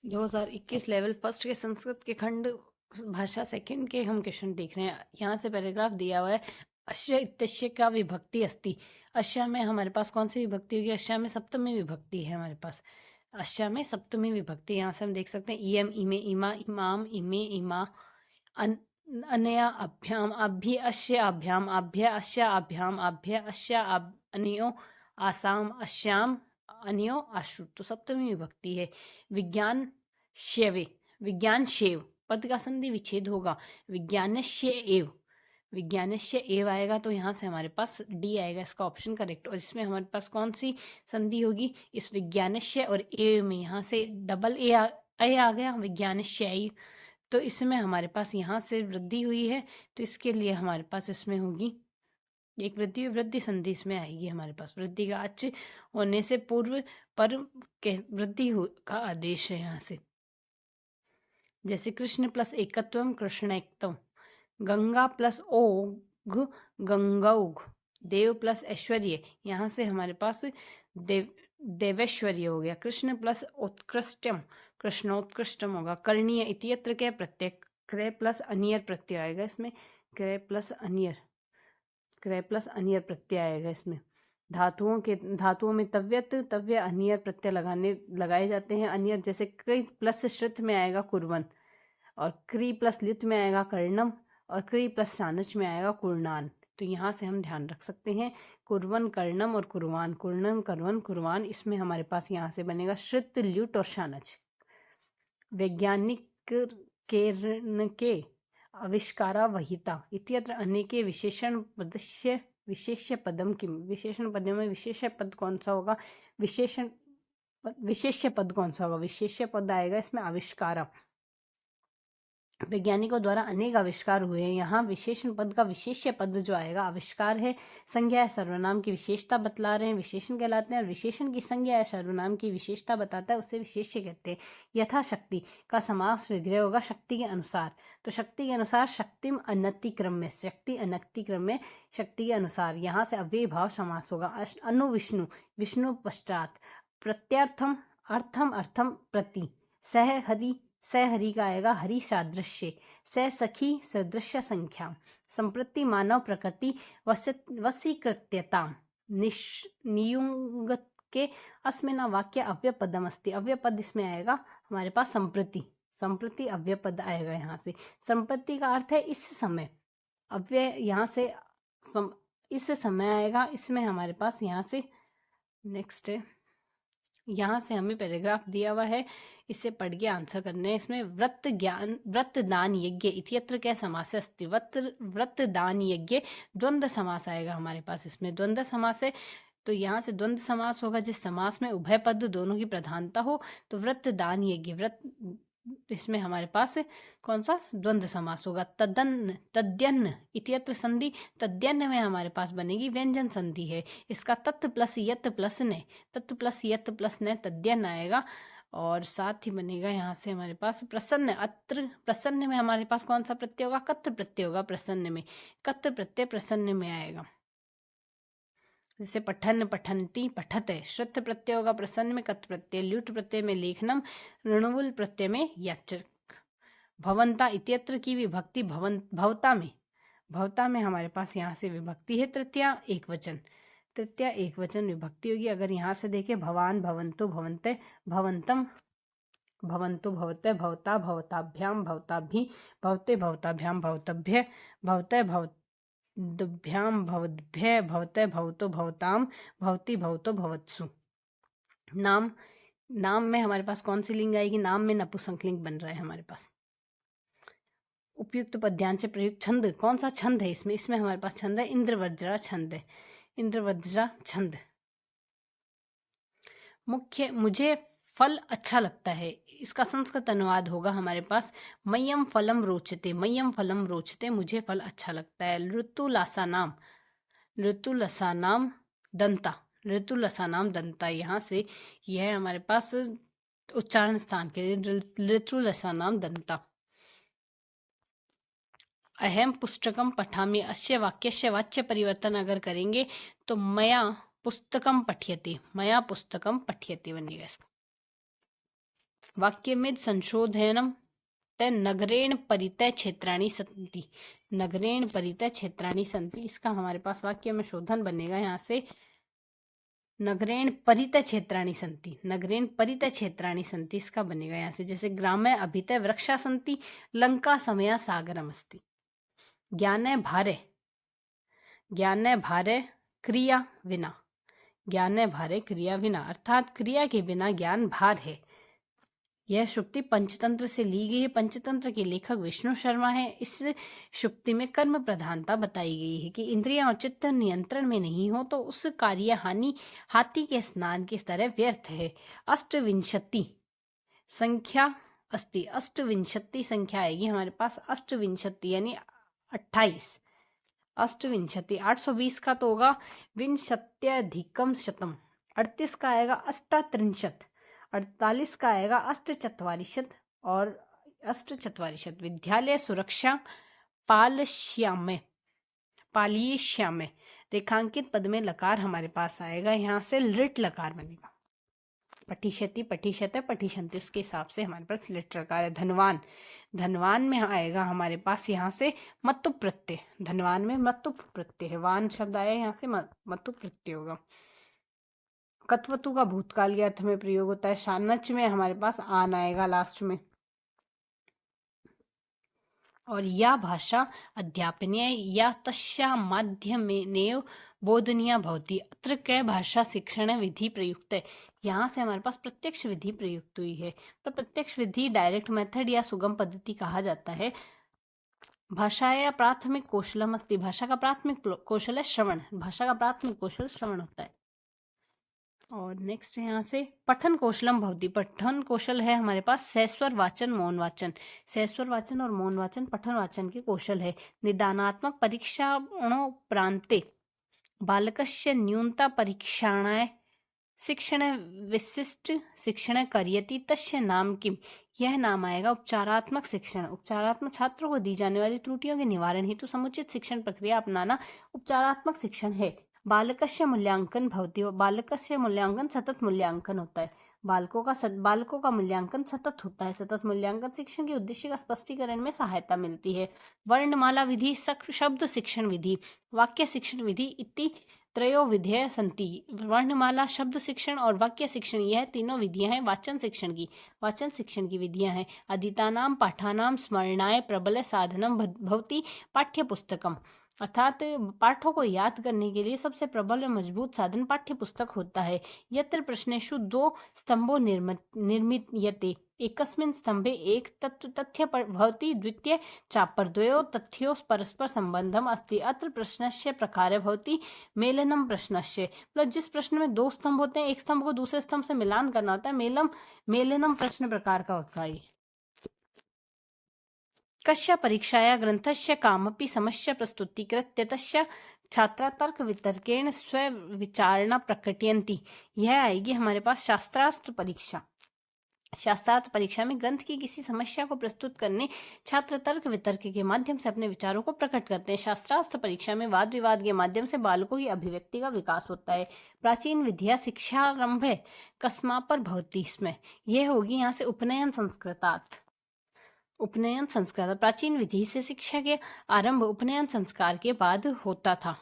2021 level first के संस्कृत के खंड भाषा सेकंड के हम क्वेश्चन देख रहे हैं। यहाँ से पैराग्राफ दिया हुआ है, अश्य इत्यस्य का विभक्ति अस्ति। अश्या में हमारे पास कौन सी विभक्ति होगी? अश्या में सप्तमी विभक्ति है हमारे पास। अश्या में सप्तमी विभक्ति यहाँ से हम देख सकते हैं, इयम, इमे, इमा, इमाम, इमे, इमा, अनया, अभ्याम, अभ्य, अश्य, अभ्याम, अभ्य, अश्य, अभ्याम, अभ्य, अश्य, अनयो, आसाम, अश्याम, अनयो, आशु। तो सप्तमी विभक्ति है। विज्ञान शैवे, विज्ञान शेव पद का संधि विच्छेद होगा, विज्ञानस्य एव, विज्ञानस्य एव आएगा तो यहाँ से हमारे पास डी आएगा इसका ऑप्शन करेक्ट। और इसमें हमारे पास कौन सी संधि होगी? इस विज्ञानस्य और एव में यहाँ से डबल ए आ गया, विज्ञानस्य एव। तो इसमें हमारे पास यहाँ से वृद्धि हुई है, तो इसके लिए हमारे पास इसमें होगी एक वृद्धि, वृद्धि संधि इसमें आएगी हमारे पास। वृद्धि का अच होने से पूर्व पर वृद्धि का आदेश है यहाँ से। जैसे कृष्ण प्लस एकत्वम कृष्णैक्तम, गंगा प्लस ओघ गंगौघ, देव प्लस ऐश्वर्य, यहाँ से हमारे पास देवैश्वर्य हो गया। कृष्ण प्लस उत्कृष्टम, कृष्णोत्कृष्टम होगा। कर्णीय इत्यत्र के प्रत्यय, क्रय प्लस अनियर प्रत्यय आएगा इसमें, क्रय प्लस अनियर, क्रय प्लस अनियर प्रत्यय आएगा इसमें। धातुओं में तव्यत, तव्य, अनियर प्रत्यय लगाए जाते हैं। अनियर जैसे कृ प्लस श्रुत में आएगा कुर्वन, और क्री प्लस लित में आएगा कर्णम, और क्री प्लस सानच में आएगा कुर्णान। तो यहाँ से हम ध्यान रख सकते हैं कुर्वन, कर्णम और कुर्वान, कुर्णम, कर्वन, कुर्वान। इसमें हमारे पास यहाँ से बनेगा श्रुत, ल्युट और शानच। वैज्ञानिक के आविष्कारा वहिता इत्यत्र अनेके विशेषण पदस्य विशेष्य पदम किम, विशेषण पदों में विशेष्य पद कौन सा होगा? विशेष्य पद कौन सा होगा? विशेष्य पद आएगा इसमें आविष्कारा। वैज्ञानिकों द्वारा अनेक आविष्कार हुए हैं। यहाँ विशेषण पद का विशेष्य पद जो आएगा आविष्कार है। संज्ञा या सर्वनाम की विशेषता बतला रहे हैं, विशेषण कहलाते हैं। और विशेषण की संज्ञा या सर्वनाम की विशेषता बताता है, उसे विशेष्य कहते हैं। यथाशक्ति का समास विग्रह होगा शक्ति के अनुसार। तो शक्ति के अनुसार शक्तिम अनतिक्रम में, शक्ति अनतिक्रम में शक्ति के अनुसार। यहाँ से अव्ययी भाव समास होगा। अनु विष्णु, विष्णु पश्चात। प्रत्यर्थम, अर्थम, अर्थम प्रति। सह हरि, सह हरि का आएगा हरि सादृश्य। सह सखी, सदृश्य संख्या। संप्रति मानव प्रकृति वशीकृत्यता। नियुंग के अस्मिन् वाक्य अव्यय पदम अस्ति। अव्यय पद इसमें आएगा हमारे पास संप्रति, संप्रति अव्यय पद आएगा यहाँ से। संप्रति का अर्थ है इस समय, अव्यय यहाँ से इस समय आएगा। इसमें हमारे पास यहाँ से नेक्स्ट है, यहाँ से हमें पैराग्राफ दिया हुआ है, इसे पढ़ के आंसर करने हैं। इसमें व्रत ज्ञान, व्रत दान यज्ञ इत्यत्र क्या समास है? अस्ति। व्रत दान यज्ञ द्वंद्व समास आएगा हमारे पास। इसमें द्वंद्व समास है, तो यहाँ से द्वंद्व समास होगा जिस समास में उभय पद दोनों की प्रधानता हो। तो व्रत दान यज्ञ, व्रत, इसमें हमारे पास कौन सा द्वंद्व समास होगा? तदन्न, तद्यन्न इत्यत्र संधि, तद्यन्न में हमारे पास बनेगी व्यंजन संधि है। इसका तत् प्लस यत् प्लस ने, तत् प्लस यत् प्लस ने तद्यन्न आएगा। और साथ ही बनेगा यहाँ से हमारे पास प्रसन्न। अत्र प्रसन्न में हमारे पास कौन सा प्रत्यय होगा? कत्र प्रत्यय होगा प्रसन्न में, कत्र प्रत्यय प्रसन्न में आएगा। जैसे पठन, पठंती, पठते। श्रुत प्रत्यय होगा प्रसन्न में, कत प्रत्यय, ल्युट प्रत्यय में लेखनम, ऋणवुल प्रत्यय में याचक। भवंता इत्यत्र की विभक्ति भवता में, भवता में हमारे पास यहाँ से विभक्ति है तृतीया एक वचन, तृतीया एक वचन विभक्ति होगी। अगर यहाँ से देखें भवान, भवंतो, भवंते, भवंतम, भवंतो, भवते, भवता, भवताभ्याम, भवताभि, भवते, भवताभ्याम, भवतभ्य, भवते, भवद्भ्याम, भवद्भ्य, भवते, भवतो, भवताम, भवती, भवतो, भवत्सु। नाम, नाम में हमारे पास कौन सी लिंग आएगी? नाम में नपुंसकलिंग बन रहा है हमारे पास। उपयुक्त पद्यांश प्रयुक्त छंद, कौन सा छंद है इसमें? इसमें हमारे पास छंद है इंद्रवज्रा छंद है, इंद्रवज्रा छंद। मुख्य, मुझे फल अच्छा लगता है, इसका संस्कृत अनुवाद होगा हमारे पास मह्यम फलम रोचते, मह्यम फलम रोचते, मुझे फल अच्छा लगता है। ऋतुलासा नाम, ऋतुलसा नाम दंता, ऋतुलसा नाम दंता। यहाँ से यह हमारे पास उच्चारण स्थान के लिए ऋतुलसा नाम दंता। अहम पुस्तकम पठामि, अस्य वाक्यस्य वाच्य परिवर्तन अगर करेंगे तो मया पुस्तकम पठ्यते, मया पुस्तकम पठ्यते बनेगा इसका। वाक्यमिद संशोधनम ते नगरेण परितः क्षेत्राणि सन्ति। नगरेण परितः क्षेत्राणि सन्ति, इसका हमारे पास वाक्य में शोधन बनेगा यहाँ से नगरेण परितः क्षेत्राणि सन्ति। नगरेण परितः क्षेत्राणि सन्ति इसका बनेगा यहाँ से, जैसे ग्रामे अभितः वृक्षा सन्ति, लंका समया सागरमस्ति। ज्ञाने भारे, ज्ञाने भारे क्रिया विना, ज्ञाने भारे क्रिया विना, अर्थात क्रिया के बिना ज्ञान भार है। यह शुक्ति पंचतंत्र से ली गई है। पंचतंत्र के लेखक विष्णु शर्मा है। इस शुक्ति में कर्म प्रधानता बताई गई है कि इंद्रियां और चित्त नियंत्रण में नहीं हो तो उस कार्य हानि हाथी के स्नान की तरह व्यर्थ है। अष्टविंशति संख्या अस्ति, अष्टविंशति संख्या आएगी हमारे पास, अष्टविंशति यानी 28। अष्टविंशति 820 का तो होगा विंशत्यधिकम शतम। 38 का आएगा अष्टात्रिंशत, 48 का आएगा अष्टचत्वारिशत और अष्टचत्वारिशत। विद्यालय सुरक्षा पालयिष्यामि, पालयिष्यामि। रेखांकित पद में लकार हमारे पास आएगा, यहाँ से लिट लकार बनेगा। पठिष्यति, पठिष्यते, पठिष्यन्ति, उसके हिसाब से हमारे पास लिट लकार है। धनवान, धनवान में आएगा हमारे पास यहाँ से मतु प्रत्यय। धनवान में मतु प्रत्यय है, वान शब्द आया यहाँ से मतु प्रत्यय होगा। कत्वतु का भूतकाल के अर्थ में प्रयोग होता है। शानच में हमारे पास आन आएगा लास्ट में। और या भाषा अध्यापनीय या तस्या माध्यमेनेव बोधनीया भवति। अत्र कै भाषा शिक्षण विधि प्रयुक्त है। यहाँ से हमारे पास प्रत्यक्ष विधि प्रयुक्त हुई है। तो प्रत्यक्ष विधि डायरेक्ट मेथड या सुगम पद्धति कहा जाता है। भाषाया प्राथमिक कौशलम अस्ति, भाषा का प्राथमिक कौशल है श्रवण। भाषा का प्राथमिक कौशल श्रवण होता है। और नेक्स्ट यहाँ से पठन कौशलम भवति। पठन कौशल है हमारे पास सहस्वर वाचन, मौन वाचन। सहस्वर वाचन और मौन वाचन पठन वाचन के कौशल है। निदानात्मक परीक्षाणोपरान्ते बालकस्य न्यूनता परीक्षाणाय शिक्षण विशिष्ट शिक्षण करियति तस्य नाम किम। यह नाम आएगा उपचारात्मक शिक्षण। उपचारात्मक छात्रों को दी जाने वाली त्रुटियों के निवारण हेतु समुचित शिक्षण प्रक्रिया अपनाना उपचारात्मक शिक्षण है। बालकस्य मूल्यांकन भवति। बालकस्य मूल्यांकन सतत मूल्यांकन होता है। बालकों का मूल्यांकन सतत होता है। सतत मूल्यांकन शिक्षण के उद्देश्य का स्पष्टीकरण में सहायता मिलती है। वर्णमाला विधि, शब्द शिक्षण विधि, वाक्य शिक्षण विधि इति त्रयो विधेय संति। वर्णमाला, शब्द शिक्षण और वाक्य शिक्षण, यह तीनों विधियां हैं वाचन शिक्षण की विधियां हैं। अधीतानां पाठानां स्मरणाय प्रबल साधनम भवति पाठ्य पुस्तकम। अर्थात पाठों को याद करने के लिए सबसे प्रबल और मजबूत साधन पाठ्य पुस्तक होता है। यत्र प्रश्नेषु 2 स्तंभो निर्मीयते, एकस्मिन् स्तंभे एक तथ्य भवति, द्वितीय चापरद्वयो तथ्यो परस्पर संबंधम अस्ति। अत्र प्रश्नस्य प्रकार भवति मेलनम प्रश्नस्य। मतलब जिस प्रश्न में 2 स्तंभ होते हैं, एक स्तंभ को दूसरे स्तंभ से मिलान करना होता है, मेलनम प्रश्न प्रकार का होता है। कस्य परीक्षाया ग्रंथस्य कामपि समस्या प्रस्तुतीकृत्य तस्य छात्रा तर्क वितर्केण स्वविचारणा प्रकटयन्ति। यह आएगी हमारे पास शास्त्रार्थ परीक्षा। शास्त्रार्थ परीक्षा में ग्रंथ की किसी समस्या को प्रस्तुत करने छात्र तर्क वितर्क के माध्यम से अपने विचारों को प्रकट करते हैं। शास्त्रार्थ परीक्षा में वाद विवाद के माध्यम से बालकों की अभिव्यक्ति का विकास होता है। प्राचीन विद्या शिक्षारंभ कस्मापर भवति, इसमें यह होगी यहाँ से उपनयन संस्कृतात्। उपनयन संस्कार, प्राचीन विधि से शिक्षा के आरंभ उपनयन संस्कार के बाद होता था।